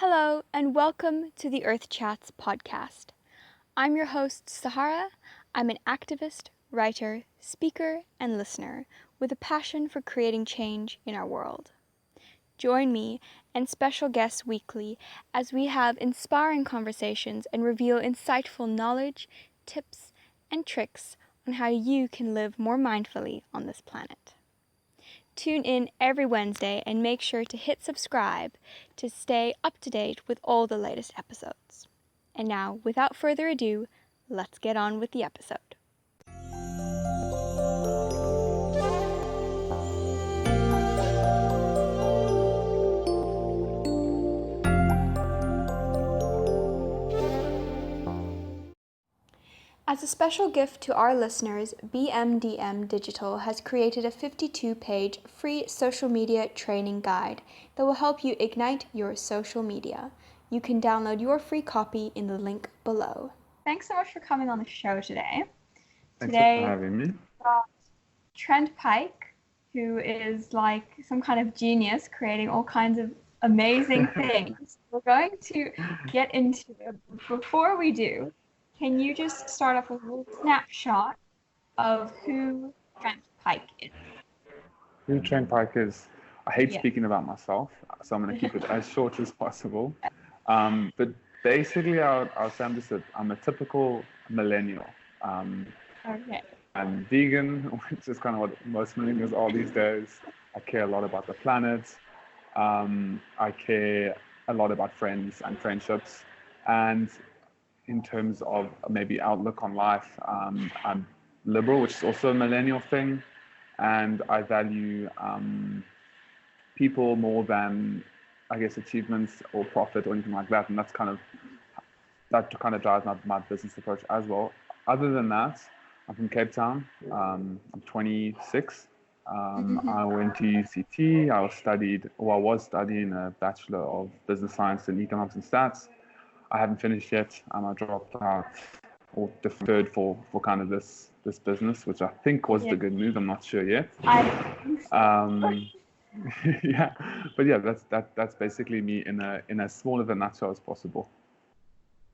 Hello, and welcome to the Earth Chats podcast. I'm your host, Sahara. I'm an activist, writer, speaker, and listener with a passion for creating change in our world. Join me and special guests weekly as we have inspiring conversations and reveal insightful knowledge, tips, and tricks on how you can live more mindfully on this planet. Tune in every Wednesday and make sure to hit subscribe to stay up to date with all the latest episodes. And now, without further ado, let's get on with the episode. As a special gift to our listeners, BMDM Digital has created a 52-page free social media training guide that will help you ignite your social media. You can download your free copy in the link below. Thanks so much for coming on the show today. Thanks for having me. Trent Pike, who is like some kind of genius creating all kinds of amazing things. We're going to get into it. Before we do, can you just start off with a little snapshot of who Trent Pike is? Who Trent Pike is? I hate speaking about myself, so I'm going to keep it as short as possible. But basically, I'll say I'm a typical millennial. Okay. I'm vegan, which is kind of what most millennials are these days. I care a lot about the planet. I care a lot about friends and friendships. And in terms of maybe outlook on life, I'm liberal, which is also a millennial thing, and I value people more than, I guess, achievements or profit or anything like that, and that kind of drives my business approach as well. Other than that, I'm from Cape Town. I'm 26. I went to UCT. I was studying a Bachelor of Business Science in Economics and Stats. I haven't finished yet. I dropped out or deferred for kind of this business, which I think was the good move. I'm not sure yet. Yeah, but yeah, that's basically me in as small of a nutshell as possible.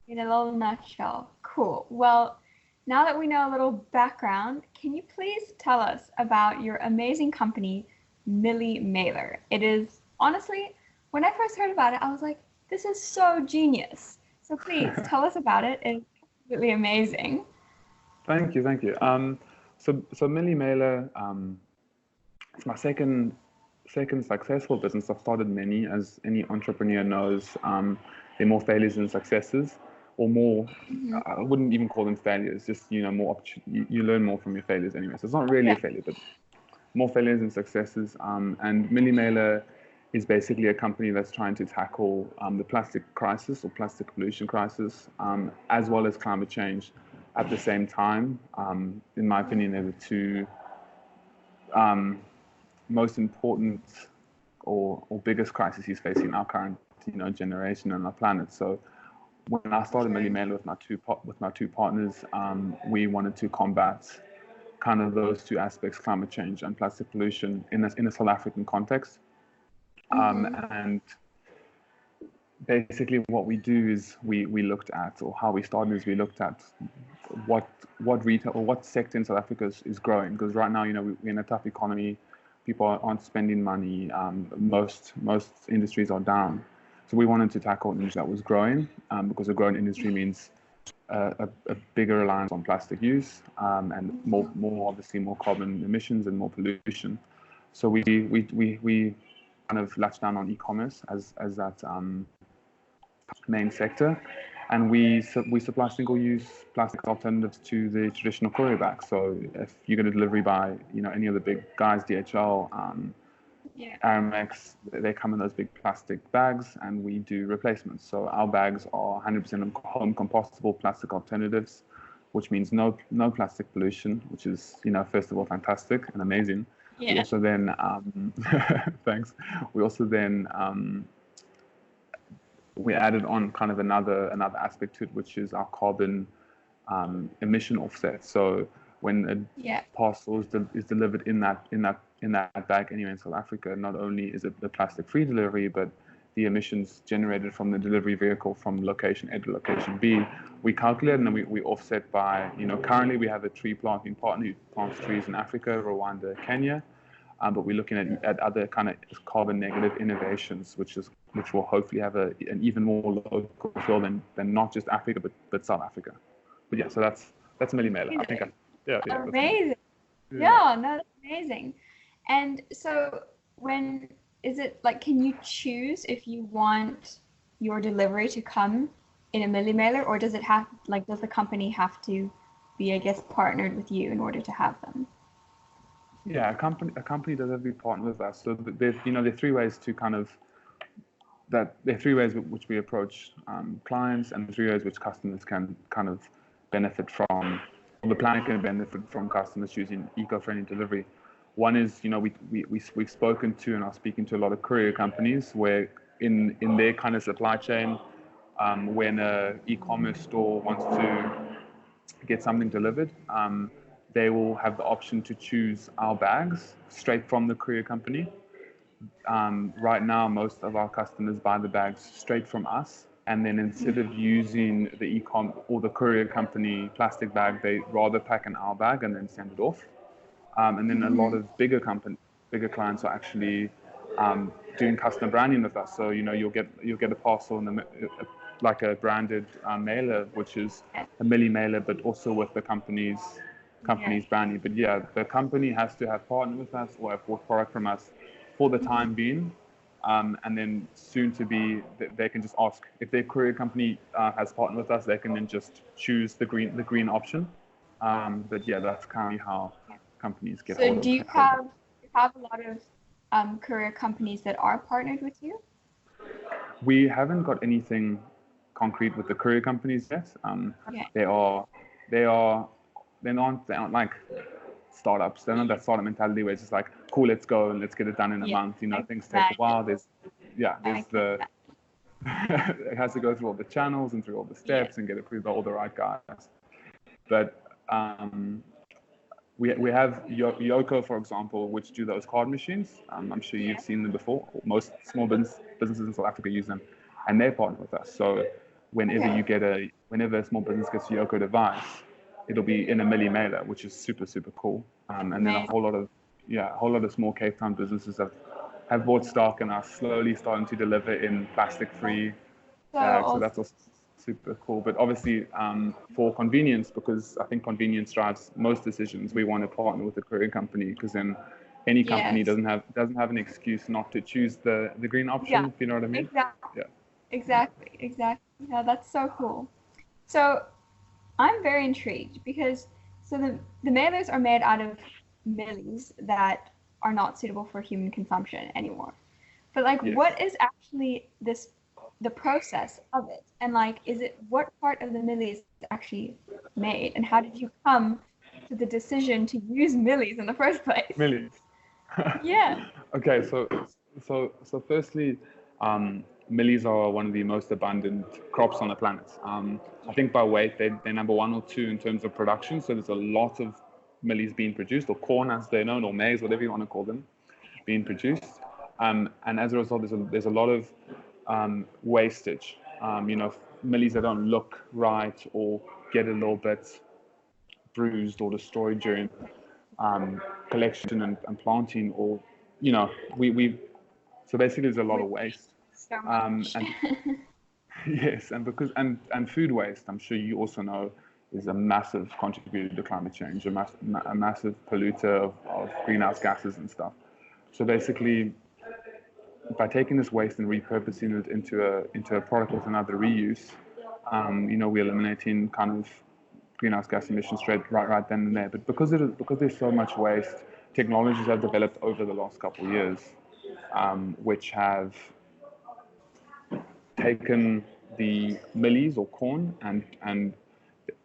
In a little nutshell. Cool. Well, now that we know a little background, can you please tell us about your amazing company, Mielie Mailer? It is, honestly, when I first heard about it, I was like, this is so genius. So please tell us about it. It's absolutely amazing. Thank you. So Mielie Mailer, it's my second successful business. I've started many, as any entrepreneur knows. There are more failures than successes, or more. I wouldn't even call them failures. Just more you learn more from your failures anyway. So it's not really a failure, but more failures than successes. And Mielie Mailer is basically a company that's trying to tackle the plastic crisis or plastic pollution crisis, as well as climate change at the same time. In my opinion, they're the two most important or biggest crises facing our current generation and our planet. So when I started Mielie Mailer with my two partners, we wanted to combat kind of those two aspects, climate change and plastic pollution, in a South African context. And basically what we do is we looked at, or how we started is we looked at what retail or what sector in South Africa is growing, because right now we're in a tough economy, people aren't spending money, most industries are down, so we wanted to tackle an industry that was growing, because a growing industry means a bigger reliance on plastic use, and more obviously more carbon emissions and more pollution. So we kind of latched down on e-commerce as that main sector, and we supply single-use plastic alternatives to the traditional courier bag. So if you get a delivery by any of the big guys, DHL, Aramex, they come in those big plastic bags, and we do replacements. So our bags are 100% home compostable plastic alternatives, which means no plastic pollution, which is first of all fantastic and amazing. Yeah. We also then thanks. We also then we added on kind of another aspect to it, which is our carbon emission offset. So when a parcel is delivered in that bag anywhere in South Africa, not only is it the plastic-free delivery, but the emissions generated from the delivery vehicle from location A to location B. We calculate and then we offset by, currently we have a tree planting partner who plants trees in Africa, Rwanda, Kenya. But we're looking at other kind of carbon negative innovations, which will hopefully have an even more local feel than not just Africa, but South Africa. But yeah, so that's Mielie Mailer. I think, amazing. Yeah, no, that's amazing. And so when is it like, can you choose if you want your delivery to come in a Mielie Mailer, or does the company have to be, I guess, partnered with you in order to have them? Yeah, a company does have to be partnered with us. So there are three ways to there are three ways which we approach clients, and three ways which customers can kind of benefit from, or the planet can benefit from customers choosing eco-friendly delivery. One is, we've spoken to and are speaking to a lot of courier companies where in their kind of supply chain, when an e-commerce store wants to get something delivered, they will have the option to choose our bags straight from the courier company. Right now, most of our customers buy the bags straight from us, and then instead of using the e-com or the courier company plastic bag, they rather pack in our bag and then send it off. And then a lot of bigger clients are actually doing custom branding with us. So you'll get a parcel in like a branded mailer, which is a Mielie Mailer, but also with the company's branding. But yeah, the company has to have partnered with us or have bought product from us for the time being, and then soon to be, they can just ask if their courier company has partnered with us. They can then just choose the green option. But yeah, that's kind of how companies get. So do you have a lot of courier companies that are partnered with you? We haven't got anything concrete with the courier companies yet. They're not like startups. They're not that startup mentality where it's just like, cool, let's go and let's get it done in a month. Things take a while. It has to go through all the channels and through all the steps and get approved by all the right guys. But we have Yoko, for example, which do those card machines. I'm sure you've seen them before. Most small businesses in South Africa use them, and they're partnered with us. So whenever a small business gets a Yoko device, it'll be in a Mielie Mailer, which is super, super cool. And then a whole lot of small Cape Town businesses have bought stock and are slowly starting to deliver in plastic-free bags. So that's also super cool. But obviously, for convenience, because I think convenience drives most decisions, we want to partner with a courier company, because then any company doesn't have an excuse not to choose the green option. If you know what I mean? Exactly. Yeah, that's so cool. So I'm very intrigued because the mailers are made out of mielies that are not suitable for human consumption anymore. But what is actually the process of it? And what part of the mielies is actually made? And how did you come to the decision to use mielies in the first place? Mielies. Yeah. Okay, so firstly, mielies are one of the most abundant crops on the planet. I think by weight, they're number 1 or 2 in terms of production. So there's a lot of mielies being produced, or corn as they're known, or maize, whatever you want to call them, being produced. And as a result, there's a lot of wastage. Mielies that don't look right or get a little bit bruised or destroyed during collection and planting, or so basically there's a lot of waste. So much. Yes, and food waste, I'm sure you also know, is a massive contributor to climate change, a massive polluter of greenhouse gases and stuff. So basically, by taking this waste and repurposing it into a product with another reuse, we're eliminating kind of greenhouse gas emissions right then and there. But because there's so much waste, technologies have developed over the last couple of years, which have taken the mielies or corn and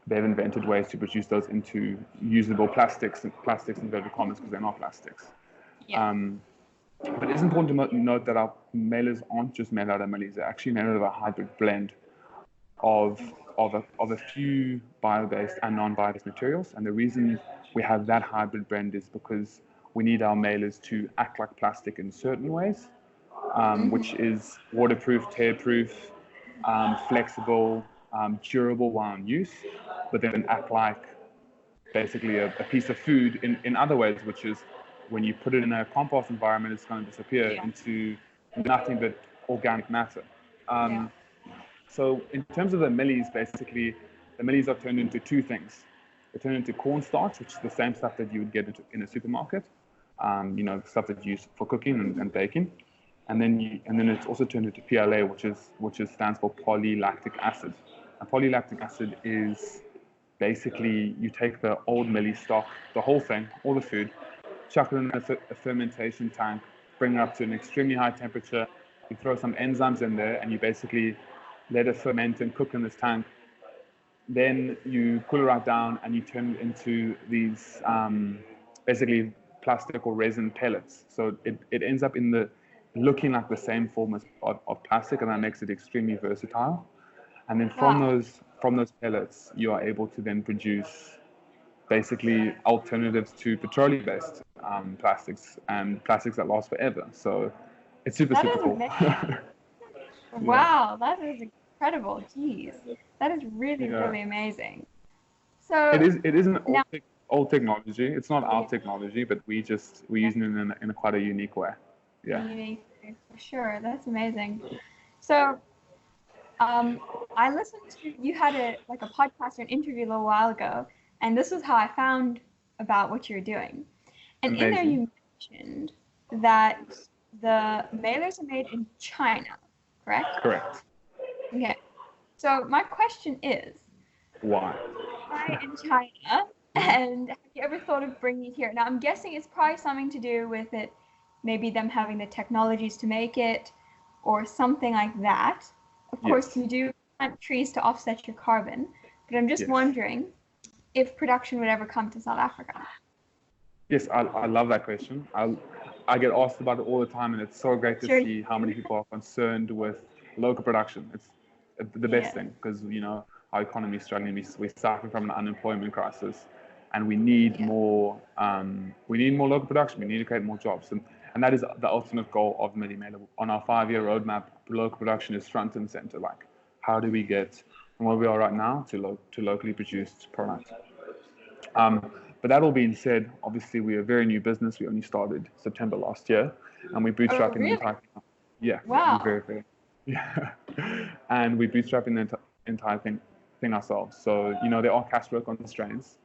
they've invented ways to produce those into usable plastics in inverted commas, because they're not plastics. But it's important to note that our mailers aren't just made out of mielies; they're actually made out of a hybrid blend of a few bio-based and non-bio-based materials. And the reason we have that hybrid blend is because we need our mailers to act like plastic in certain ways, which is waterproof, tear-proof, flexible, durable while in use, but then act like basically a piece of food in other ways, which is when you put it in a compost environment, it's going to disappear into nothing but organic matter. So in terms of the mielies, basically, the mielies are turned into two things. They're turned into cornstarch, which is the same stuff that you would get in a supermarket, stuff that's used for cooking and baking. And then it's also turned into PLA, which stands for polylactic acid. And polylactic acid is basically you take the old mielie stock, the whole thing, all the food, chuck it in a fermentation tank, bring it up to an extremely high temperature. You throw some enzymes in there, and you basically let it ferment and cook in this tank. Then you cool it right down, and you turn it into these basically plastic or resin pellets. So it ends up looking like the same form of plastic, and that makes it extremely versatile. And then from those pellets, you are able to then produce basically alternatives to petroleum-based plastics and plastics that last forever. So it's super cool. Wow, that is incredible. Jeez, that is really amazing. So it is an old technology. It's not our technology, but we're using it in a quite a unique way. Yeah. Unique, for sure. That's amazing. So I listened to, you had a podcast or an interview a little while ago, and this was how I found about what you're doing. And in there you mentioned that the mailers are made in China, correct? Correct. Okay. So my question is, why in China? And have you ever thought of bringing it here? Now I'm guessing it's probably something to do with it, maybe them having the technologies to make it, or something like that. Of course, you do plant trees to offset your carbon, but I'm just wondering if production would ever come to South Africa. Yes, I love that question. I get asked about it all the time, and it's so great to see how many people are concerned with local production. It's the best thing, because our economy is struggling. We're suffering from an unemployment crisis, and we need more. We need more local production. We need to create more jobs, and that is the ultimate goal of Mielie Mailer. On our 5-year roadmap, local production is front and center. Like, how do we get from where we are right now to locally produced product? But that all being said, obviously we're a very new business. We only started September last year, and we're bootstrapping the entire thing. Yeah. Wow. Very. Yeah. And we're bootstrapping the entire thing ourselves. So there are cash flow constraints.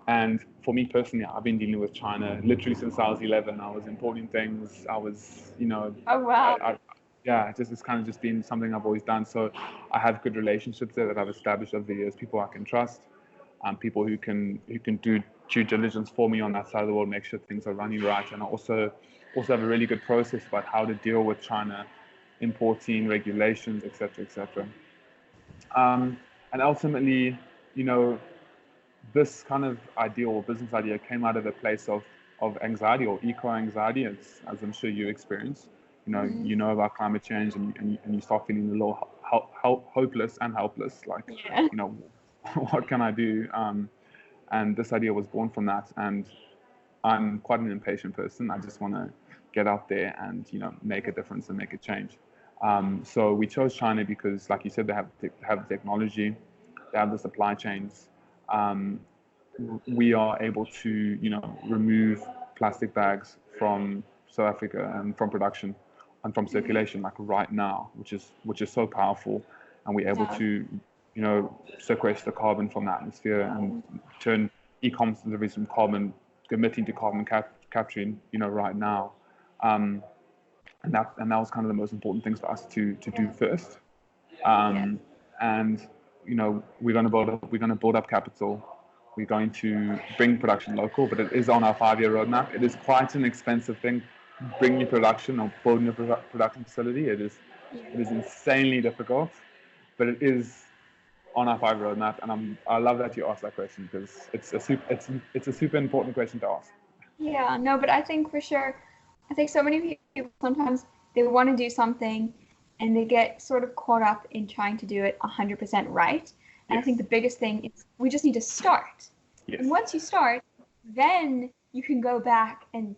And for me personally, I've been dealing with China literally since I was 11. I was importing things. I was, Oh wow. It's kind of just been something I've always done. So I have good relationships there that I've established over the years. People I can trust, people who can do due diligence for me on that side of the world, make sure things are running right. And I also have a really good process about how to deal with China, importing regulations, etc. And ultimately, this kind of idea or business idea came out of a place of anxiety or eco-anxiety, as I'm sure you experience. You know about climate change, and you start feeling a little hopeless and helpless. Like, what can I do? And this idea was born from that. And I'm quite an impatient person. I just want to get out there and make a difference and make a change. So we chose China because, like you said, they have the technology, they have the supply chains. We are able to, remove plastic bags from South Africa and from production and from circulation, like right now, which is so powerful, and we're able to, sequester carbon from the atmosphere and turn e-commerce deliveries from carbon, committing to carbon capturing, right now. And that was kind of the most important things for us to do first. And we're going to build up capital. We're going to bring production local, but it is on our 5-year roadmap. It is quite an expensive thing, bringing production or building a production facility. It is insanely difficult, but it is on our 5-year roadmap. And I love that you asked that question, because it's a super important question to ask. Yeah, no, but I think for sure, so many people sometimes they want to do something and they get sort of caught up in trying to do it 100% right. And I think the biggest thing is we just need to start. Yes. And once you start, then you can go back and,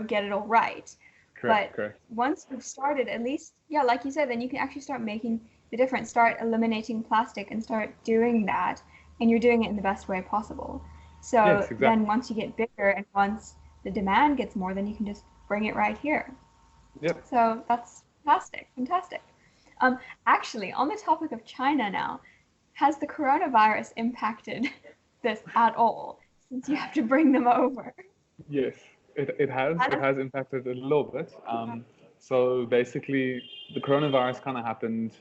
get it all right. But Correct. once you've started, at least, yeah, like you said, then you can actually start making the difference, start eliminating plastic and start doing that. And you're doing it in the best way possible. So Yes, then exactly. once you get bigger and once the demand gets more, then you can just bring it right here. Yep. So that's fantastic, fantastic. Um, Actually, on the topic of China now, has the coronavirus impacted this at all since you have to bring them over? Yes, it Has- has impacted a little bit. So basically, the coronavirus kind of happened.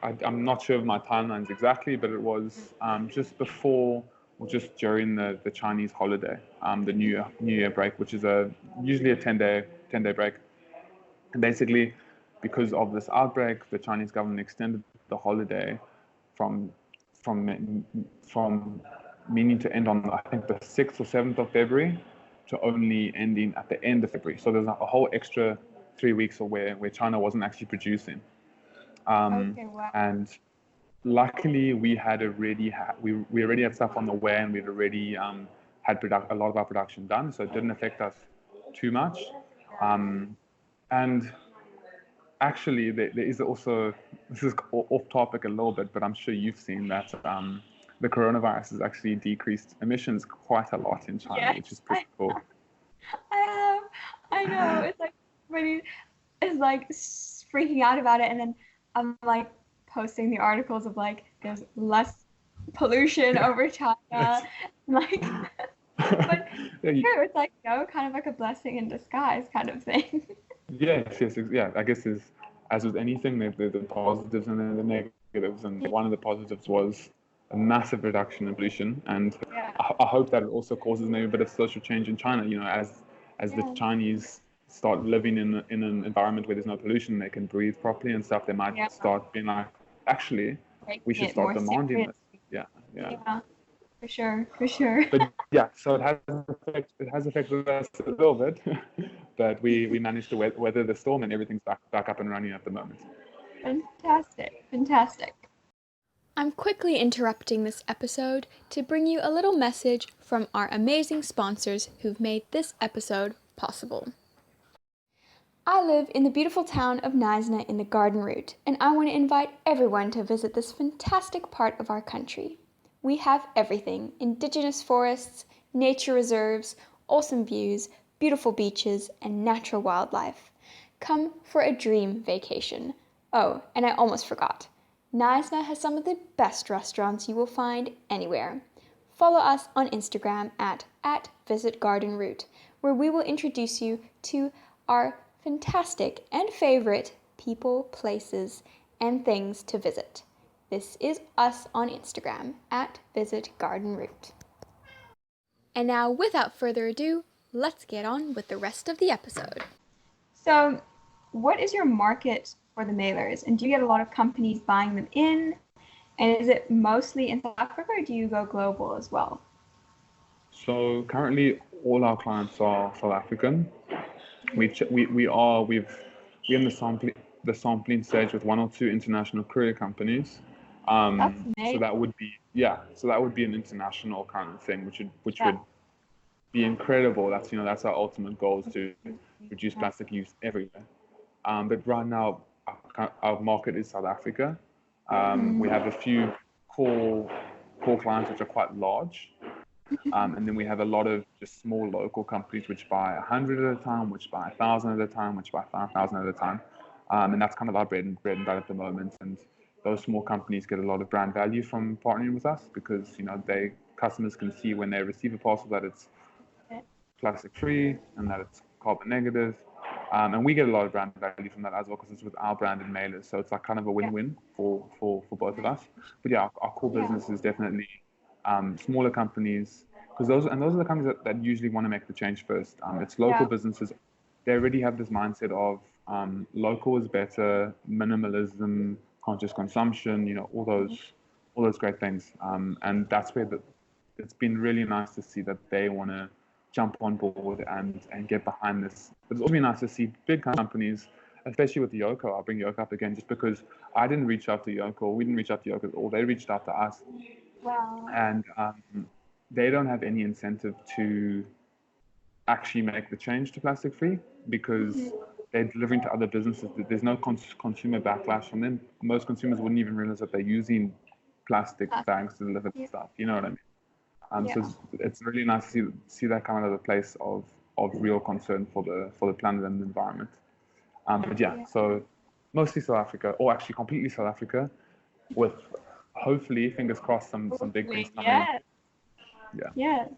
I'm not sure of my timelines exactly, but it was just before or just during the Chinese holiday, the New Year break, which is usually a 10-day break. And basically, because of this outbreak, the Chinese government extended the holiday from from from meaning to end on, I think, the 6th or 7th of February to only ending at the end of February. So there's a whole extra 3 weeks where China wasn't actually producing. Okay, wow. And luckily, we already had stuff on the way, and we'd already had a lot of our production done, so it didn't affect us too much. And actually, there is also, this is off topic a little bit, but I'm sure you've seen that the coronavirus has actually decreased emissions quite a lot in China, which is Yes, pretty cool. I have. I know. It's like everybody is like freaking out about it, and then I'm like posting the articles of like there's less pollution over China, Yes. like. But Yeah, true, it's like kind of like a blessing in disguise kind of thing. yeah. I guess as with anything, the positives and the negatives, and one of the positives was a massive reduction in pollution, and Yeah, I hope that it also causes maybe a bit of social change in China. As the yeah, Chinese start living in an environment where there's no pollution, they can breathe properly and stuff. They might yeah. start being like, actually, we Taking should it start more demanding seriously. this. Yeah, yeah. Yeah, for sure, for sure. But yeah, so it has affected us a little bit, but we managed to weather the storm, and everything's back up and running at the moment. Fantastic, fantastic. I'm quickly interrupting this episode to bring you a little message from our amazing sponsors who've made this episode possible. I live in the beautiful town of Naisna in the Garden Route, and I want to invite everyone to visit this fantastic part of our country. We have everything: indigenous forests, nature reserves, awesome views, beautiful beaches, and natural wildlife. Come for a dream vacation. Oh, and I almost forgot. Naisna has some of the best restaurants you will find anywhere. Follow us on Instagram at visitgardenroute, where we will introduce you to our fantastic and favorite people, places, and things to visit. This is us on Instagram at visitgardenroute. And now, without further ado, let's get on with the rest of the episode. So, what is your market for the mailers? And do you get a lot of companies buying them in? And is it mostly in South Africa, or do you go global as well? So currently, all our clients are South African. We're in the sampling stage with one or two international courier companies. That's So amazing. that would be, yeah. So that would be an international kind of thing, which Yeah. would be incredible. That's our ultimate goal, is to reduce plastic use everywhere. But right now, our market is South Africa. We have a few core clients which are quite large, and then we have a lot of just small local companies which buy 100 at a time, which buy 1,000 at a time, which buy 5,000 at a time, and that's kind of our bread and butter at the moment. And those small companies get a lot of brand value from partnering with us, because customers can see when they receive a parcel that it's plastic free and that it's carbon negative. And we get a lot of brand value from that as well, because it's with our branded mailers. So it's like kind of a win-win for both of us. But yeah, our core business is definitely smaller companies, because those are the companies that usually want to make the change first. It's local businesses. They already have this mindset of local is better, minimalism, conscious consumption, all those great things. And that's where it's been really nice to see that they want to jump on board and get behind this. But it's also been nice to see big companies, especially with Yoko. I'll bring Yoko up again, just because I didn't reach out to Yoko, or we didn't reach out to Yoko at all. They reached out to us, Wow. and they don't have any incentive to actually make the change to plastic free. because they're delivering to other businesses. There's no consumer backlash from them. Most consumers wouldn't even realize that they're using plastic bags to deliver the stuff. You know what I mean? So it's really nice to see that come out of a place of real concern for the planet and the environment. But yeah, so mostly South Africa, or actually completely South Africa, with hopefully, fingers crossed, some big things coming. Yeah. Yes.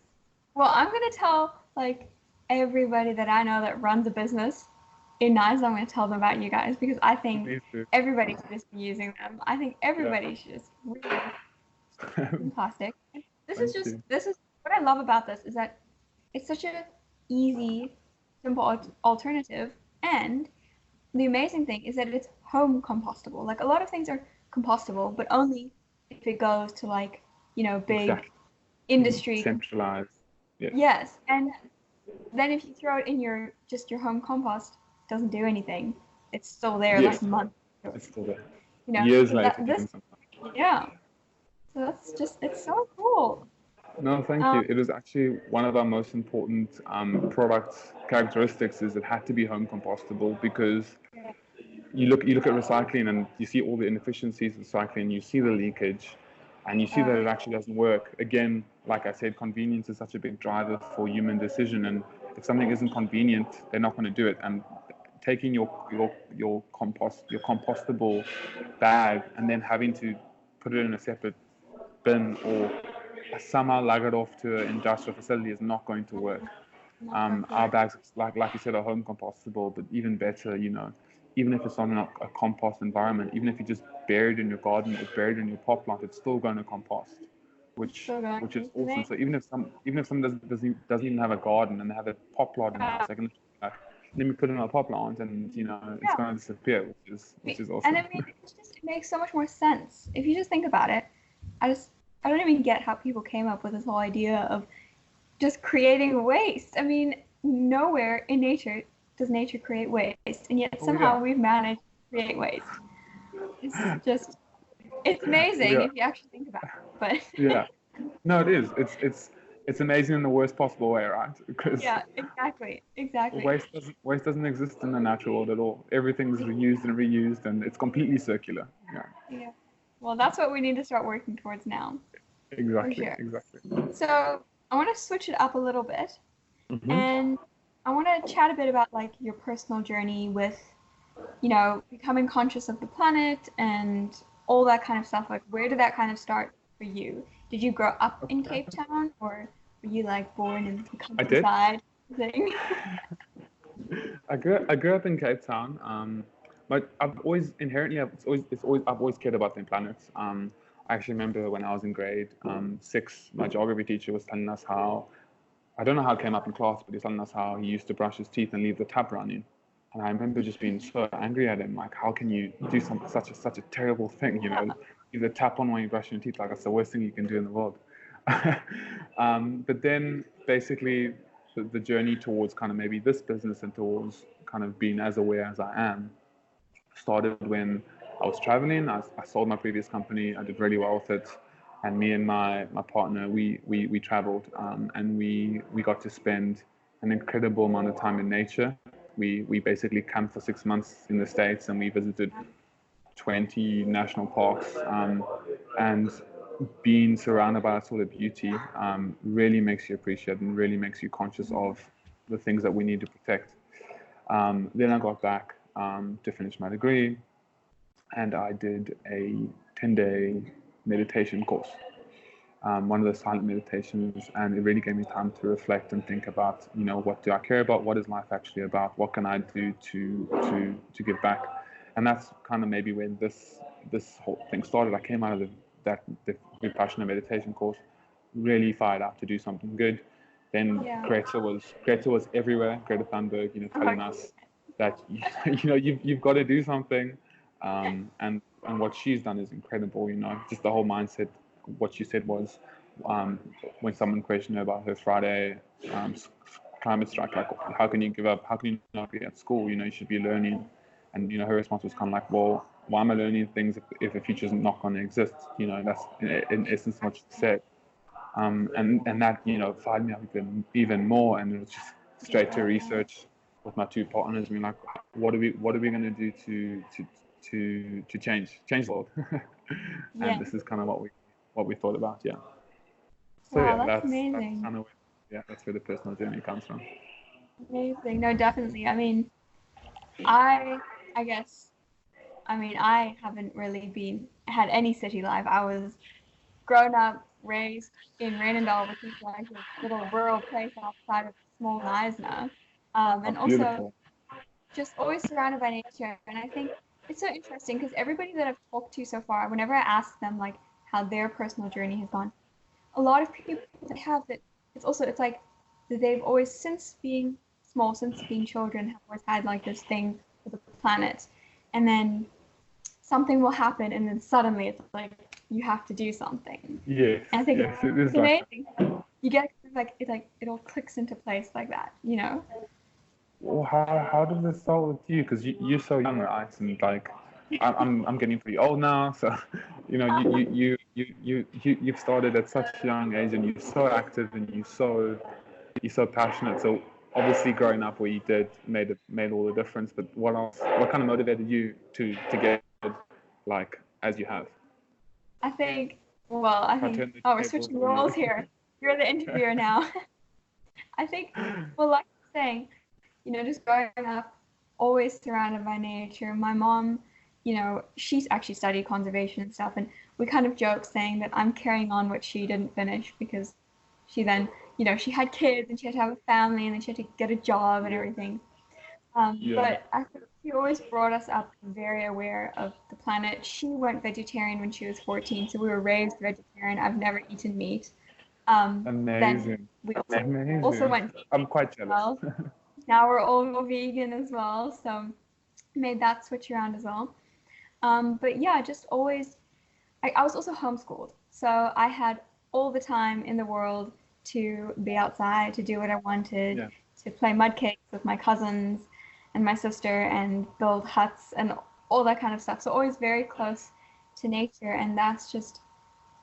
Well, I'm gonna tell like everybody that I know that runs a business in Nice. I'm gonna tell them about you guys because I think everybody should just be using them. I think everybody should just really plastic. This is what I love about this is that it's such a easy, simple alternative, and the amazing thing is that it's home compostable. Like a lot of things are compostable, but only if it goes to like, big industry. Centralized. Yes. And then if you throw it in your home compost, it doesn't do anything. It's still there like months. It's still there. Years later. Yeah. So that's it's so cool. No, thank you. It was actually one of our most important product characteristics is it had to be home compostable because you look at recycling and you see all the inefficiencies of recycling, you see the leakage, and you see that it actually doesn't work. Again, like I said, convenience is such a big driver for human decision, and if something isn't convenient, they're not going to do it. And taking your compostable bag and then having to put it in a separate bin or somehow lug it off to an industrial facility is not going to work. Our bags, like you said, are home compostable, but even better, even if it's not in a compost environment, even if you just bury it in your garden or bury it in your pot plant, it's still going to compost, which is awesome. So even if someone doesn't even have a garden and they have a pot plant in the house, they can let me put it in a pot plant and it's going to disappear, which is awesome. And I mean, it makes so much more sense if you just think about it. I don't even get how people came up with this whole idea of just creating waste. I mean, nowhere in nature does nature create waste, and yet somehow we've managed to create waste. It's amazing if you actually think about it. But no, it is. It's amazing in the worst possible way, right? Because exactly. Waste doesn't exist in the natural world at all. Everything's reused and reused, and it's completely circular. Yeah. Well, that's what we need to start working towards now. Exactly. So I want to switch it up a little bit, and I want to chat a bit about like your personal journey with, becoming conscious of the planet and all that kind of stuff. Like, where did that kind of start for you? Did you grow up in Cape Town, or were you like born in the countryside thing? I grew up in Cape Town. But I've always cared about the planet. I actually remember when I was in grade 6, my geography teacher was telling us how, I don't know how it came up in class, but he was telling us how he used to brush his teeth and leave the tap running. And I remember just being so angry at him, like, how can you do such a terrible thing, leave the tap on when you're brushing your teeth, like that's the worst thing you can do in the world. But then basically the journey towards kind of maybe this business and towards kind of being as aware as I am started when I was traveling. I sold my previous company. I did really well with it, and me and my partner we traveled, and we got to spend an incredible amount of time in nature. We basically camped for 6 months in the States, and we visited 20 national parks, and being surrounded by that sort of beauty really makes you appreciate and really makes you conscious of the things that we need to protect. Then I got back to finish my degree, and I did a 10-day meditation course, one of the silent meditations, and it really gave me time to reflect and think about, what do I care about? What is life actually about? What can I do to give back? And that's kind of maybe when this whole thing started. I came out of the Vipassana meditation course really fired up to do something good. Then Greta was everywhere. Greta Thunberg, telling us that you've got to do something, and what she's done is incredible. Just the whole mindset. What she said was, when someone questioned her about her Friday climate strike, like, how can you give up? How can you not be at school? You should be learning. And her response was kind of like, well, why am I learning things if the future's not going to exist? That's in essence what she said. And that fired me up even more, and it was just straight to research. with my two partners, and we're like, what are we going to do to change the world? Yeah. And this is kind of what we thought about. Yeah. So Wow, yeah, that's that's amazing. kind of that's where the personal journey comes from. Amazing. No, definitely. I mean, I guess, I mean, I haven't really had any city life. I was grown up, raised in Renendal, which is like a little rural place outside of small Neisner. Oh, And also beautiful. just always surrounded by nature. And I think it's so interesting because everybody that I've talked to so far, whenever I ask them like how their personal journey has gone, a lot of people that have that, it's like that they've always, since being small, since being children, have always had like this thing for the planet. And then something will happen and then suddenly it's like you have to do something. Yes, And I think yes, it is it's like that. amazing. You get like it all clicks into place like that, you know? Well, how does this start with you? Because you're so young, right? And like, I'm getting pretty old now, so you know, you've started at such a young age, and you're so active, and you're so passionate. So obviously, growing up where you did made all the difference. But what else? What kind of motivated you to get like as you have? I think, well, I If I think, turn the oh, we're tables switching on roles you. here. You're the interviewer now. I think, well, like you're saying, you know, just growing up, always surrounded by nature. My mom, you know, she's actually studied conservation and stuff, and we kind of joke saying that I'm carrying on what she didn't finish because she then, you know, she had kids and she had to have a family and then she had to get a job and everything. Yeah. But I think she always brought us up very aware of the planet. She went vegetarian when she was 14, so we were raised vegetarian. I've never eaten meat. Then Amazing. we also Amazing. went I'm vegan quite as jealous. well. Now we're all vegan as well, so made that switch around as well. But yeah, just always, I was also homeschooled, so I had all the time in the world to be outside, to do what I wanted, Yeah. to play mud cakes with my cousins and my sister and build huts and all that kind of stuff. So always very close to nature, and that's just,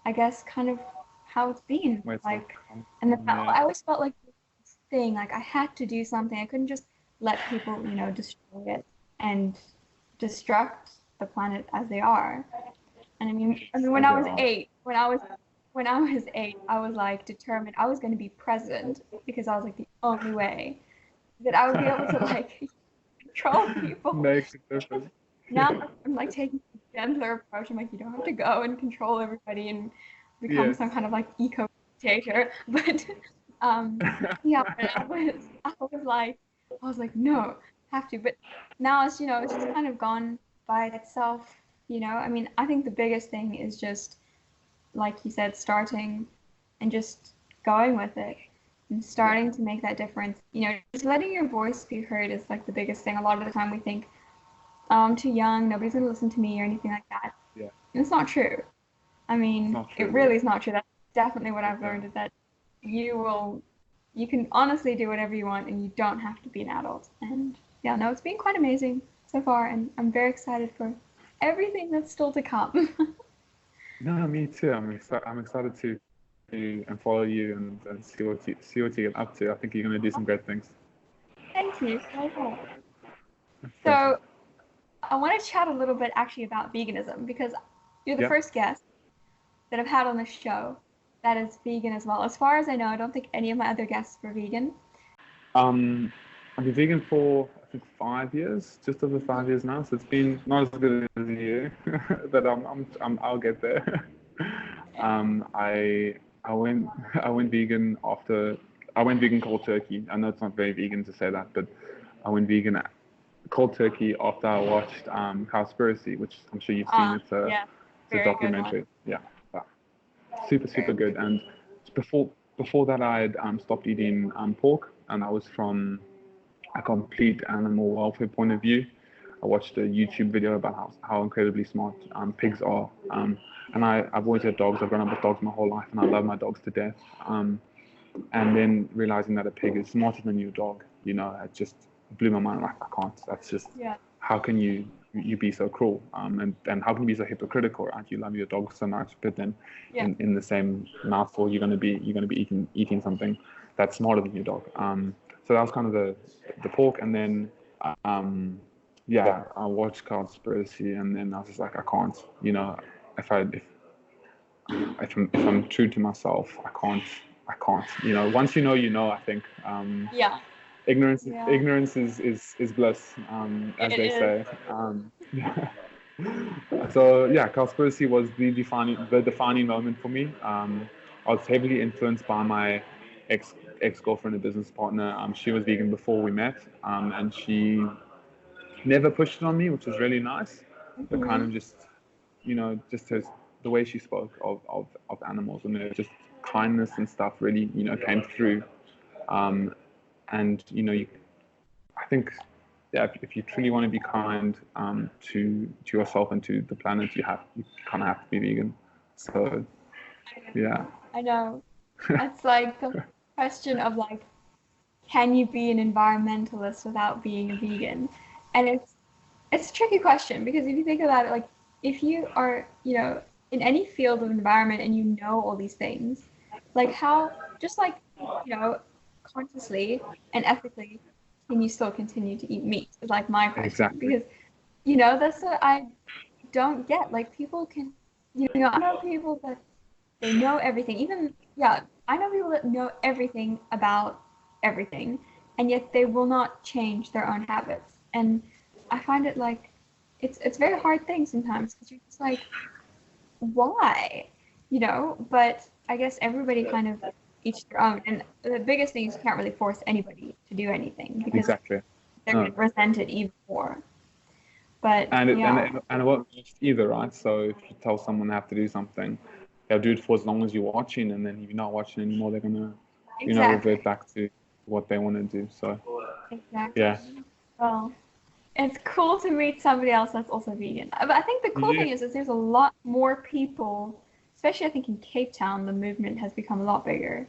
I guess, kind of how it's been. Where it's all Like, come and then from. Yeah. I always felt like this thing, like I had to do something. I couldn't just let people, you know, destroy it and destruct the planet as they are. And I mean, when As I they was are. 8, when I was 8, I was like determined I was going to be president because I was like the only way that I would be able to like control people. Make a difference. Now Yeah. I'm like taking a gentler approach. I'm like, you don't have to go and control everybody and become Yes. some kind of like eco dictator. But yeah, when I was like, no, have to. But now it's, you know, it's just kind of gone by itself. You know, I mean, I think the biggest thing is just, like you said, starting and just going with it and Yeah. starting to make that difference. You know, just letting your voice be heard is like the biggest thing. A lot of the time we think, oh, I'm too young, nobody's gonna listen to me or anything like that. Yeah. And it's not true. I It's mean, not it true. really is not true. That's definitely what I've Yeah. learned is that you can honestly do whatever you want and you don't have to be an adult. And yeah, no, it's been quite amazing so far, and I'm very excited for everything that's still to come. No, me too. I'm excited to and follow you and see what you get up to. I think you're gonna do some great things. Thank you so much. Pleasure. So I want to chat a little bit actually about veganism because you're the Yeah. first guest that I've had on the show that is vegan as well. As far as I know, I don't think any of my other guests were vegan. Um, I've been vegan for I think 5 years, just over 5 years now. So it's been not as good as you, but I'll get there. I went I went vegan after I went vegan cold turkey. I know it's not very vegan to say that, but I went vegan cold turkey after I watched Cowspiracy, which I'm sure you've seen. Yeah, It's a very good one. documentary. Yeah, yeah. Super Very good. And before that, I had stopped eating pork, and I was from a complete animal welfare point of view. I watched a YouTube video about how incredibly smart pigs are. And I've always had dogs. I've grown up with dogs my whole life, and I love my dogs to death. And then realizing that a pig is smarter than your dog, you know, it just blew my mind. Like, I can't. That's just, Yeah, how can you be so cruel? And how can you be so hypocritical, right? You love your dog so much, but then yeah, in the same mouthful, you're gonna be eating something that's smarter than your dog. so that was kind of the pork, and then yeah, I watched Cowspiracy, and then I was just like, I can't, you know, if I'm true to myself, I can't, you know, once you know, I think. Yeah. Ignorance is bliss, as It they is. say. So yeah, Cowspiracy was the defining moment for me. I was heavily influenced by my ex girlfriend and business partner. She was vegan before we met, and she never pushed it on me, which was really nice. But kind of just, you know, just the way she spoke of animals, and just kindness and stuff really, you know, came through. And you know, I think, yeah, if you truly want to be kind to yourself and to the planet, you kind of have to be vegan. So yeah. I know. It's like the question of like, can you be an environmentalist without being a vegan? And it's a tricky question because if you think about it, like if you are, you know, in any field of environment and you know all these things, like how, just like, you know, consciously and ethically, can you still continue to eat meat? Is like my question. Exactly. Because, you know, that's what I don't get. Like people can, you know, I know people that they know everything. Even, yeah, I know people that know everything about everything, and yet they will not change their own habits. And I find it like it's a very hard thing sometimes because you're just like, why? You know, but I guess everybody kind of each their own. And the biggest thing is you can't really force anybody to do anything because Exactly. they're going to resent it even more. But And yeah, it won't just either, right? So if you tell someone they have to do something, they'll do it for as long as you're watching, and then if you're not watching anymore, they're gonna, you know, revert exactly, back to what they want to do. So exactly. yeah. Well, it's cool to meet somebody else that's also vegan. But I think the cool Yeah. thing is there's a lot more people, especially I think in Cape Town, the movement has become a lot bigger.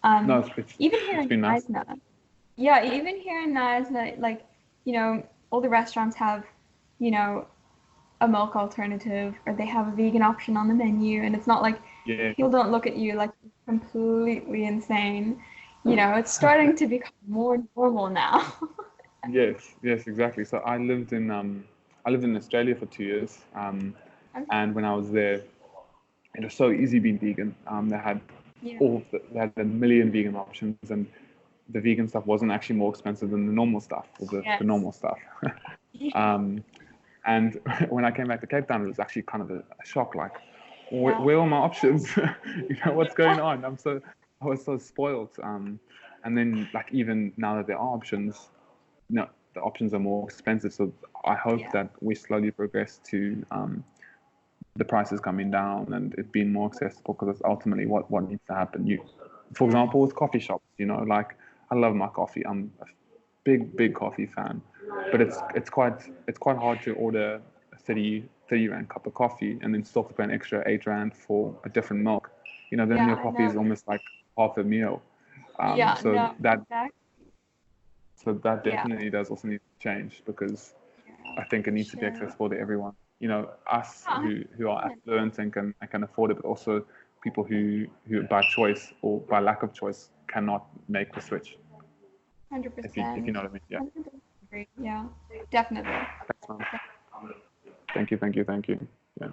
No, Even here it's in been nice. Knysna. Yeah, even here in Knysna, like, you know, all the restaurants have, you know, a milk alternative or they have a vegan option on the menu. And it's not like Yeah. people don't look at you like you're completely insane. You know, it's starting to become more normal now. Yes, exactly. So I lived in Australia for 2 years, and when I was there, it was so easy being vegan. Yeah. They had a million vegan options, and the vegan stuff wasn't actually more expensive than the normal stuff, or the Yes. normal stuff. um, and when I came back to Cape Town, it was actually kind of a shock. Like, Yeah. where are my options? You know, what's going on? I was so spoiled. And then like even now that there are options, no, the options are more expensive. So I hope Yeah. that we slowly progress to the prices coming down and it being more accessible, because that's ultimately what needs to happen. For Yeah. example, with coffee shops, you know, like I love my coffee. I'm a big coffee fan, but it's quite hard to order a 30 rand cup of coffee and then still to pay an extra 8 rand for a different milk. You know, then Yeah, your I coffee is know. almost like half a meal. Yeah, So no, exactly. that Yeah. definitely does also need to change, because Yeah, I think it for needs to be sure. accessible to everyone. You know, us Yeah, who are affluent and can afford it, but also people who by choice or by lack of choice cannot make the switch. If you 100%. know what I mean. Yeah. 100% agree. Yeah, definitely. Thanks, man. Thank you. Yeah.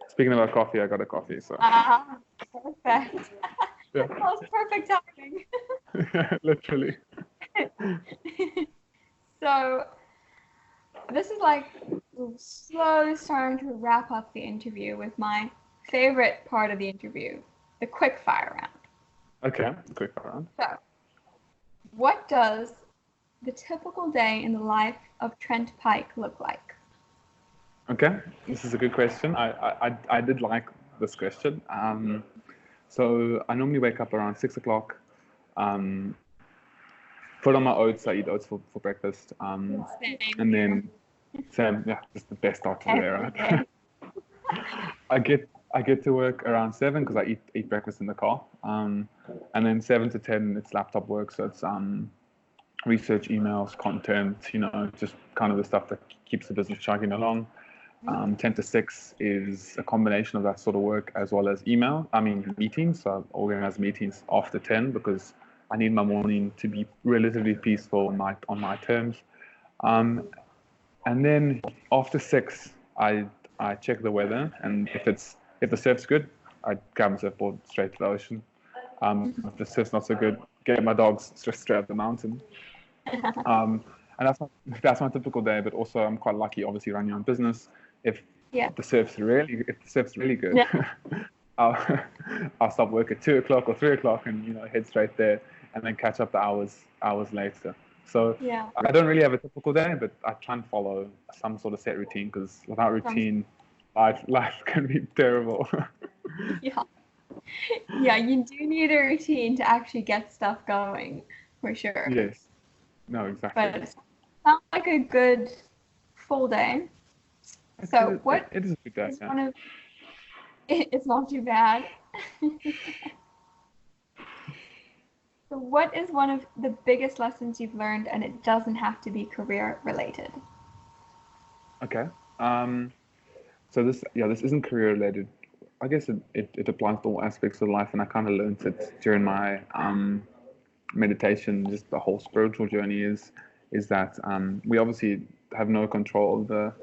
Speaking about coffee, I got a coffee, so Ah, perfect. yeah, That was perfect timing. literally. So this is like slowly starting to wrap up the interview with my favorite part of the interview, the quick fire round. Okay, quick round. So, what does the typical day in the life of Trent Pike look like? Okay, this is a good question. I did like this question. So I normally wake up around 6 o'clock. Um, Put on my oats. I eat oats for breakfast. Same And here. then same, yeah, just the best start to the day, Every right? day. I get to work around 7 because I eat breakfast in the car. And then 7 to 10 it's laptop work. So it's research, emails, content, you know, just kind of the stuff that keeps the business chugging along. 10 to 6 is a combination of that sort of work as well as meetings. So I organize meetings after 10 because I need my morning to be relatively peaceful on my terms. And then after 6, I check the weather, and if the surf's good, I grab my surfboard straight to the ocean. If the surf's not so good, get my dogs straight up the mountain. And that's my typical day. But also, I'm quite lucky, obviously, running my own business. If the surf's really good, I'll stop work at 2 o'clock or 3 o'clock, and head straight there, and then catch up the hours later. So I don't really have a typical day, but I try and follow some sort of set routine, because without routine, life can be terrible. Yeah, you do need a routine to actually get stuff going, for sure. Yes. No, exactly. But it sounds like a good full day. So it is a good day. Yeah. It's not too bad. So what is one of the biggest lessons you've learned, and it doesn't have to be career related? Okay. So this isn't career related. I guess it applies to all aspects of life, and I kind of learned it during my meditation. Just the whole spiritual journey is that we obviously have no control of the.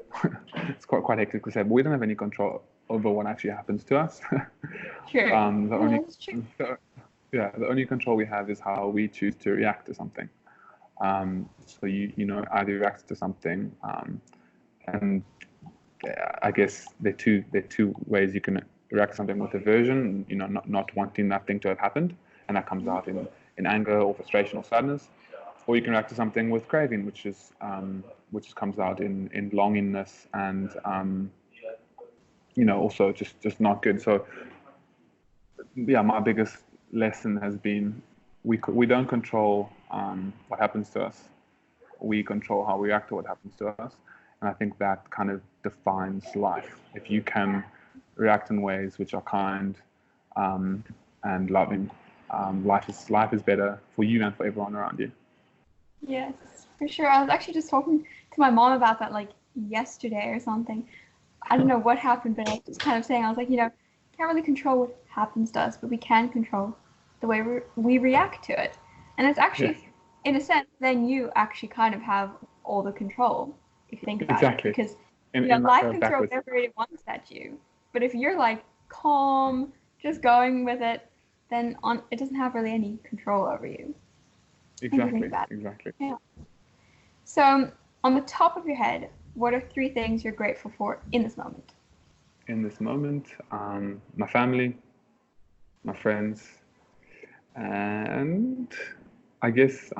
It's quite hectic to say, but we don't have any control over what actually happens to us. Sure. The only control we have is how we choose to react to something. So either react to something, and I guess there are two ways you can react to something: with aversion, not wanting that thing to have happened, and that comes out in anger or frustration or sadness. Or you can react to something with craving, which comes out in longingness and also just not good. So my biggest lesson has been we don't control what happens to us. We control how we react to what happens to us, and I think that kind of defines life. If you can react in ways which are kind and loving, life is better for you and for everyone around you. Yes, for sure. I was actually just talking to my mom about that like yesterday or something. I don't know what happened, but I was just kind of saying, I was like, can't really control what happens to us, but we can control the way we react to it. And it's actually, in a sense, then you actually kind of have all the control, if you think about it. Because life can throw whatever it wants at you. But if you're like calm, just going with it, then it doesn't have really any control over you. Exactly. Yeah. So, on the top of your head, what are 3 things you're grateful for in this moment? In this moment, my family, my friends, and I guess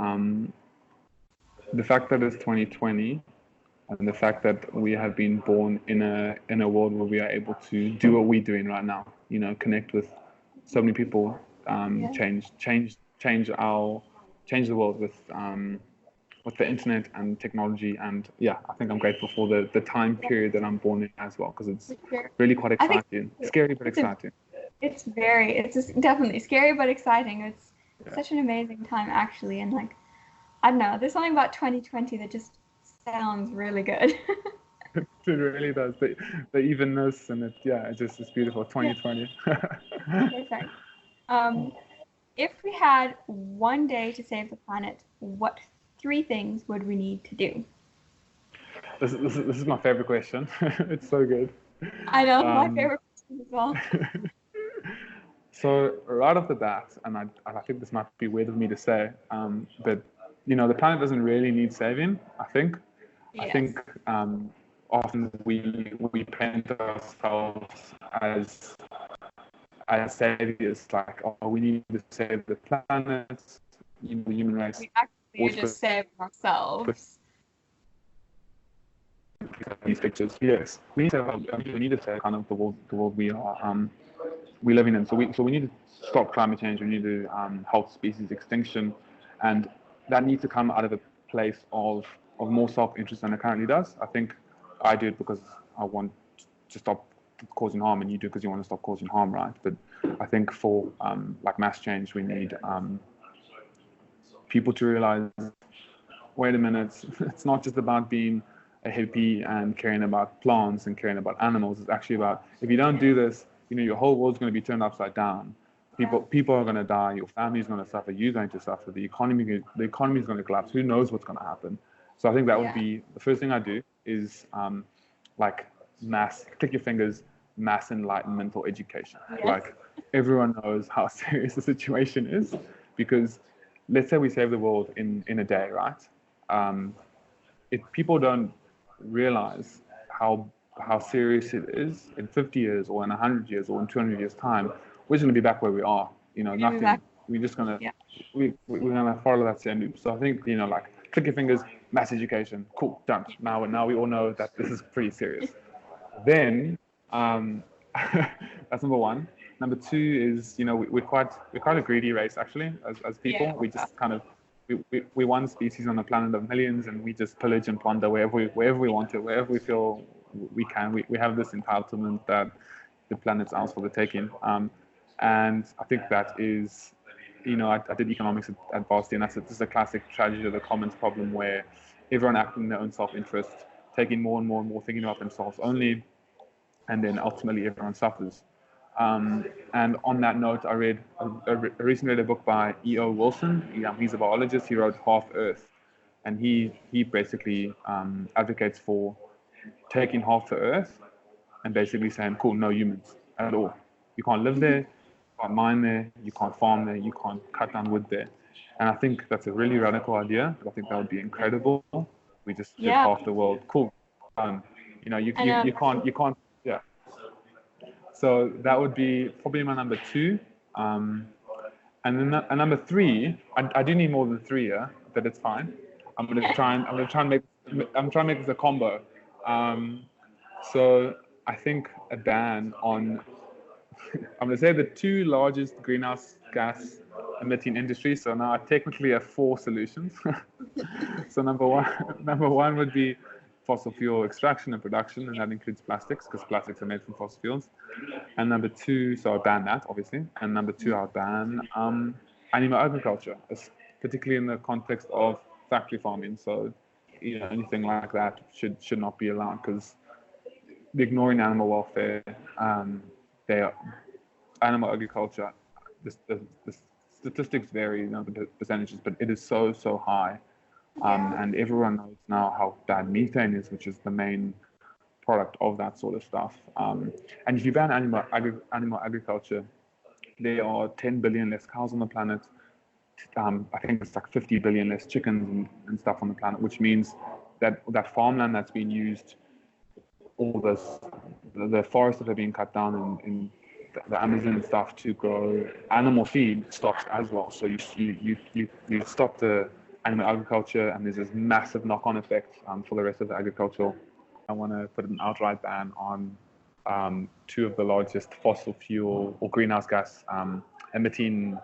the fact that it's 2020, and the fact that we have been born in a world where we are able to do what we're doing right now. Connect with so many people, change the world with the internet and technology. And I think I'm grateful for the time period that I'm born in as well, because it's really quite exciting. Scary but exciting. It's definitely scary but exciting. It's such an amazing time, actually. And like, I don't know, there's something about 2020 that just sounds really good. It really does. The evenness and it's beautiful. 2020. Perfect. If we had one day to save the planet, what 3 things would we need to do? This is my favorite question. It's so good. I know, my favorite question as well. So right off the bat, and I think this might be weird of me to say, but the planet doesn't really need saving. I think. Yes. I think often we paint ourselves as saviors, like, oh, we need to save the planet, the human race. We actually just save ourselves. These pictures, yes, we need to save kind of the world we're living in. So we need to stop climate change. We need to halt species extinction, and that needs to come out of a place of more self-interest than it currently does. I think I do it because I want to stop causing harm, and you do because you want to stop causing harm, right? But I think for like mass change, we need people to realize, wait a minute, it's not just about being a hippie and caring about plants and caring about animals. It's actually about, if you don't do this, your whole world's going to be turned upside down. People are going to die. Your family's going to suffer. You're going to suffer. The economy is going to collapse. Who knows what's going to happen? So I think that would be the first thing I do is like mass, click your fingers, mass enlightenmental education. Yes. Like everyone knows how serious the situation is, because let's say we save the world in a day, right? If people don't realize how serious it is in 50 years or in 100 years or in 200 years time, we're just going to be back where we are. Nothing. We're just going to we're going to follow that same loop. So I think like click your fingers, mass education, cool, done. Now we all know that this is pretty serious. Then that's number one. Number two is we're quite a greedy race actually as people. Yeah. We just kind of we're one species on a planet of millions, and we just pillage and plunder wherever we want to, wherever we feel we can. We have this entitlement that the planet's ours for the taking. And I think that is, I did economics at Boston. This is a classic tragedy of the commons problem, where everyone acting in their own self-interest, taking more and more and more, thinking about themselves only, and then ultimately everyone suffers. And on that note, I recently read a book by E.O. Wilson. He's a biologist. He wrote Half Earth, and he basically advocates for taking half the Earth and basically saying, cool, no humans at all. You can't live there, you can't mine there, you can't farm there, you can't cut down wood there. And I think that's a really radical idea. I think that would be incredible. We just give half the world, cool. You can't. Yeah. So that would be probably my number two. And then number three, I do need more than three, yeah, but it's fine. I'm gonna try and make this a combo. So I think a ban on I'm gonna say the two largest greenhouse gas emitting industries. So now I technically have four solutions. So number one would be fossil fuel extraction and production, and that includes plastics, because plastics are made from fossil fuels. And number two, so I ban that, obviously. And number two, I'll ban animal agriculture, particularly in the context of factory farming. So, anything like that should not be allowed, because ignoring animal welfare, animal agriculture, the statistics vary, the percentages, but it is so high. And everyone knows now how bad methane is, which is the main product of that sort of stuff. And if you ban animal agriculture, there are 10 billion less cows on the planet. I think it's like 50 billion less chickens and stuff on the planet, which means that farmland that's being used, all the forests that are being cut down in the Amazon and stuff to grow animal feed stops as well. So you stop the animal agriculture, and there's this massive knock-on effect for the rest of the agricultural. I want to put an outright ban on two of the largest fossil fuel or greenhouse gas emitting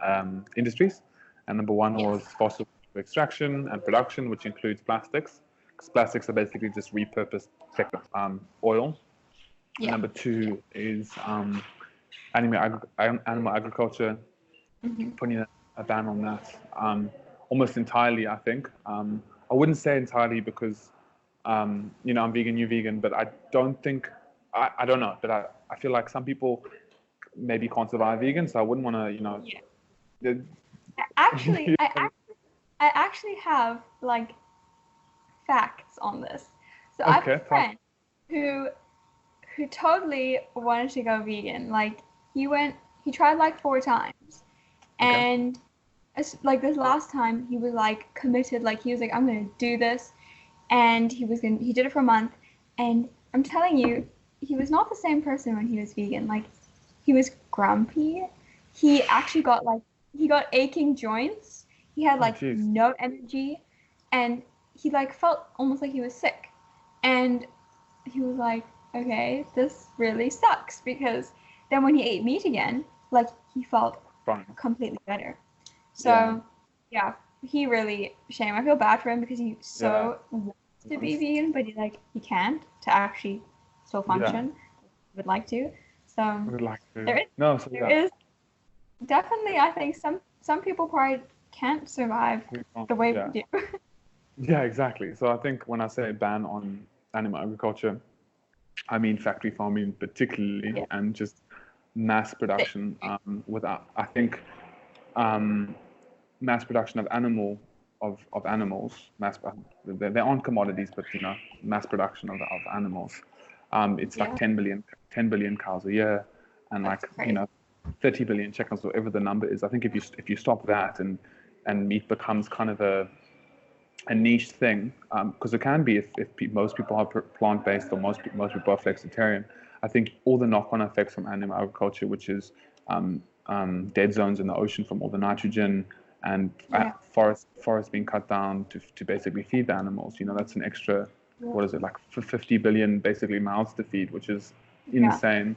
industries. And number one was fossil fuel extraction and production, which includes plastics, because plastics are basically just repurposed oil. And number two is animal agriculture, putting a ban on that. Almost entirely, I think. I wouldn't say entirely because, I'm vegan, you're vegan, but I don't think, I don't know, but I feel like some people maybe can't survive vegan, so I wouldn't want to, Actually, I actually have, like, facts on this. So I have a friend who totally wanted to go vegan. Like, he tried like 4 times. And like this last time, he was like committed, like he was like, I'm gonna do this, and he did it for a month, and I'm telling you, he was not the same person when he was vegan. Like, he was grumpy. He actually got aching joints. He had like no energy, and he like felt almost like he was sick. And he was like, okay, this really sucks, because then when he ate meat again, like, he felt completely better. So, yeah, he really, shame. I feel bad for him, because he wants to be vegan, but he can't to actually still function. Would like to. So, there is definitely, I think, some people probably can't survive the way we do. Yeah, exactly. So I think when I say ban on animal agriculture, I mean factory farming particularly, and just mass production without, I think, mass production of animals. They aren't commodities, but mass production of animals. It's like 10 billion cows a year, and That's like crazy. 30 billion chickens, whatever the number is. I think if you stop that, and meat becomes kind of a niche thing, because it can be if most people are plant-based, or most people are flexitarian. I think all the knock-on effects from animal agriculture, which is dead zones in the ocean from all the nitrogen, and forests being cut down to basically feed the animals. That's an extra, what is it, like 50 billion basically mouths to feed, which is insane.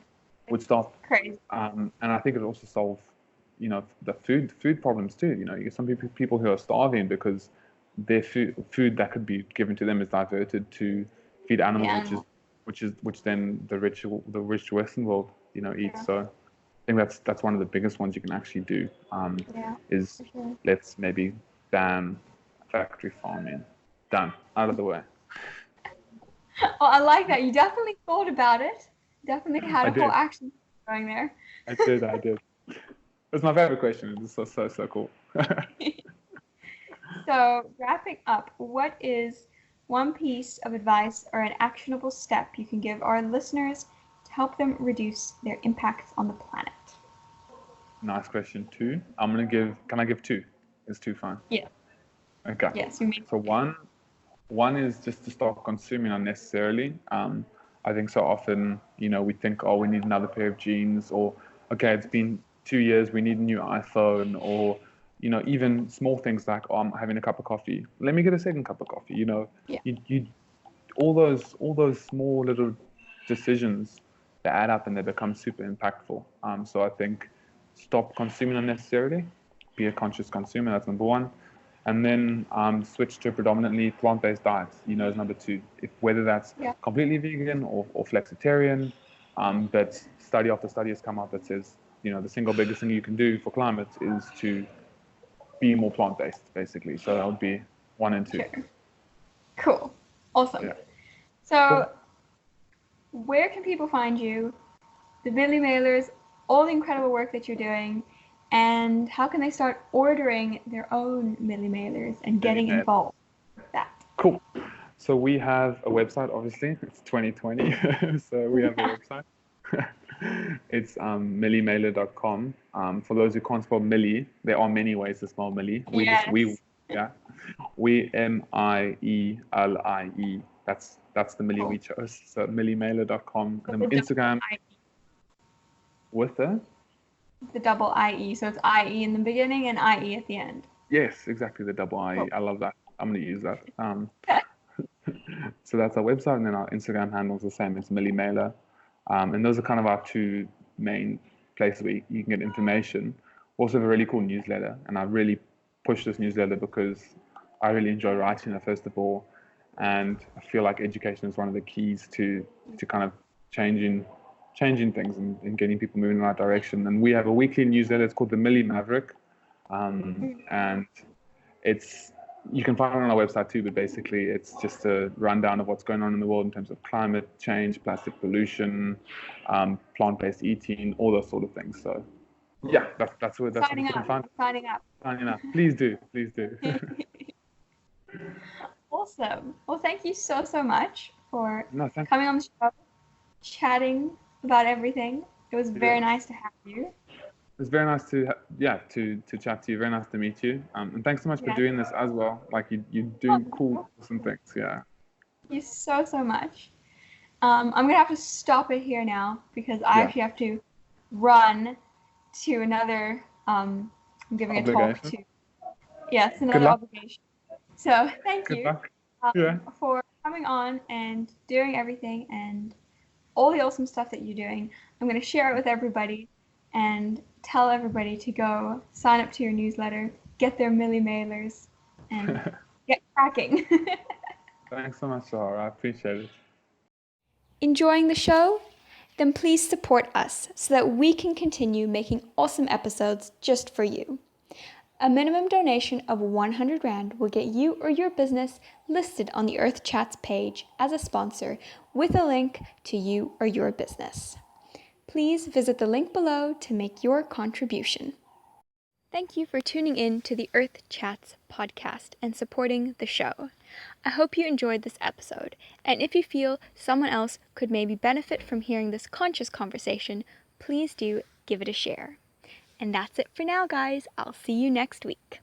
Would stop. Crazy. And I think it also solve, the food problems too. You get some people who are starving because their food that could be given to them is diverted to feed animals, which then the rich Western world eats. So I think that's one of the biggest ones you can actually do. Is let's maybe ban factory farming. Done, out of the way. Well, I like that. You definitely thought about it. Definitely had a whole action going there. I did. It's my favorite question. It's so cool. So, wrapping up, what is one piece of advice or an actionable step you can give our listeners to help them reduce their impacts on the planet? Nice question. Two. Can I give two? Is two fine? Yeah. Okay. Yes, you may. So one is just to stop consuming unnecessarily. I think so often, we think, oh, we need another pair of jeans, or okay, it's been 2 years, we need a new iPhone, or even small things like, oh, I'm having a cup of coffee, let me get a second cup of coffee. You all those small little decisions, they add up and they become super impactful. So I think stop consuming unnecessarily, be a conscious consumer. That's number one. And then switch to a predominantly plant-based diet, is number two. Whether that's completely vegan or flexitarian, but study after study has come out that says, the single biggest thing you can do for climate is to be more plant-based, basically. So that would be 1 and 2. Sure. Cool. Awesome. Yeah. So, where can people find you, the Mielie Mailers, all the incredible work that you're doing, and how can they start ordering their own Mielie Mailers and getting involved with that? Cool. So we have a website, obviously. It's 2020, so we have a website. It's mieliemailer.com. For those who can't spell Mielie, there are many ways to spell Mielie. We Mielie. That's the Mielie we chose. So mieliemailer.com. And Instagram with the double IE. So it's IE in the beginning and IE at the end. Yes, exactly, the double IE. I love that. I'm going to use that. So that's our website, and then our Instagram handle is the same. It's Mielie Mailer. And those are kind of our two main places where you can get information. Also have a really cool newsletter, and I really push this newsletter because I really enjoy writing it, first of all, and I feel like education is one of the keys to kind of changing things and getting people moving in the right direction. And we have a weekly newsletter. It's called the Mielie Maverick, and you can find it on our website too, but basically it's just a rundown of what's going on in the world in terms of climate change, plastic pollution, plant-based eating, all those sort of things. So yeah, that's what you can find. Signing up. Please do. Awesome. Well, thank you so much for coming on the show, chatting about everything. It was very nice to have you. It's very nice to chat to you. Very nice to meet you. And thanks so much for doing this as well. Like you're doing cool, awesome things. Yeah. Thank you so much. I'm gonna have to stop it here now because I actually have to run to another. I'm giving a talk to. Yes, another obligation. So thank you for coming on and doing everything and all the awesome stuff that you're doing. I'm gonna share it with everybody and tell everybody to go sign up to your newsletter, get their Mielie Mailers, and get cracking. Thanks so much, Sarah. I appreciate it. Enjoying the show? Then please support us so that we can continue making awesome episodes just for you. A minimum donation of 100 Rand will get you or your business listed on the Earth Chats page as a sponsor with a link to you or your business. Please visit the link below to make your contribution. Thank you for tuning in to the Earth Chats podcast and supporting the show. I hope you enjoyed this episode, and if you feel someone else could maybe benefit from hearing this conscious conversation, please do give it a share. And that's it for now, guys. I'll see you next week.